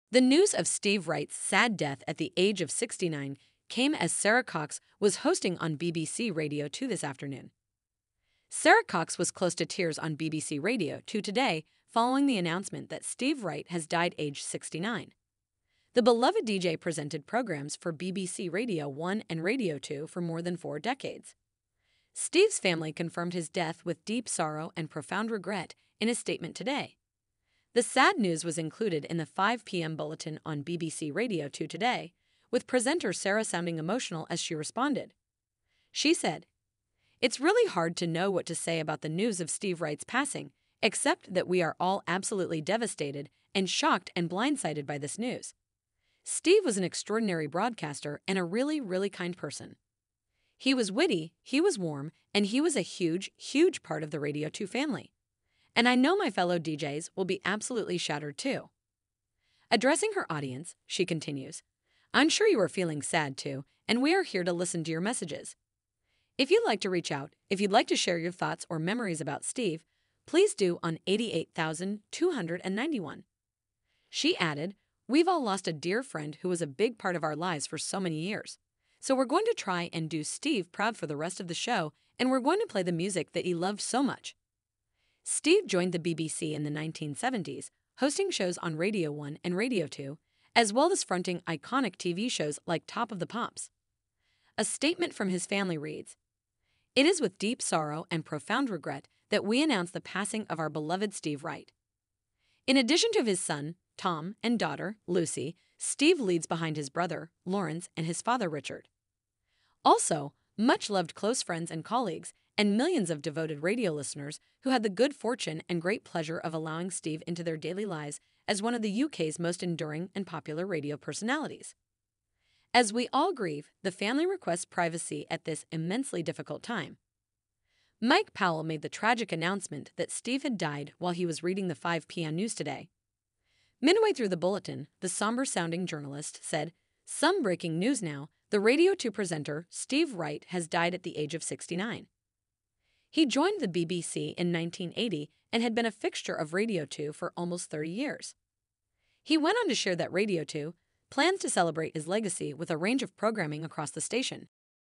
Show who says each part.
Speaker 1: The news of Steve Wright's sad death at the age of 69 came as Sara Cox was hosting on BBC Radio 2 this afternoon. Sara Cox was close to tears on BBC Radio 2 today following the announcement that Steve Wright has died aged 69. The beloved DJ presented programs for BBC Radio 1 and Radio 2 for more than 4 decades. Steve's family confirmed his death with deep sorrow and profound regret in a statement today. The sad news was included in the 5 p.m. bulletin on BBC Radio 2 today, with presenter Sara sounding emotional as she responded. She said, "It's really hard to know what to say about the news of Steve Wright's passing, except that we are all absolutely devastated and shocked and blindsided by this news. Steve was an extraordinary broadcaster and a really, really kind person. He was witty, he was warm, and he was a huge, huge part of the Radio 2 family. And I know my fellow DJs will be absolutely shattered too." Addressing her audience, she continues, "I'm sure you are feeling sad too, and we are here to listen to your messages. If you'd like to reach out, if you'd like to share your thoughts or memories about Steve, please do on 88,291. She added, "We've all lost a dear friend who was a big part of our lives for so many years. So we're going to try and do Steve proud for the rest of the show, and we're going to play the music that he loved so much." Steve joined the BBC in the 1970s, hosting shows on Radio 1 and Radio 2, as well as fronting iconic TV shows like Top of the Pops. A statement from his family reads, "It is with deep sorrow and profound regret that we announce the passing of our beloved Steve Wright. In addition to his son, Tom, and daughter, Lucy, Steve leads behind his brother, Lawrence, and his father, Richard. Also, much-loved close friends and colleagues, and millions of devoted radio listeners who had the good fortune and great pleasure of allowing Steve into their daily lives as one of the UK's most enduring and popular radio personalities. As we all grieve, the family requests privacy at this immensely difficult time." Mike Powell made the tragic announcement that Steve had died while he was reading the 5 p.m. news today. Midway through the bulletin, the somber-sounding journalist said, "Some breaking news now, the Radio 2 presenter, Steve Wright, has died at the age of 69. He joined the BBC in 1980 and had been a fixture of Radio 2 for almost 30 years. He went on to share that Radio 2 plans to celebrate his legacy with a range of programming across the station,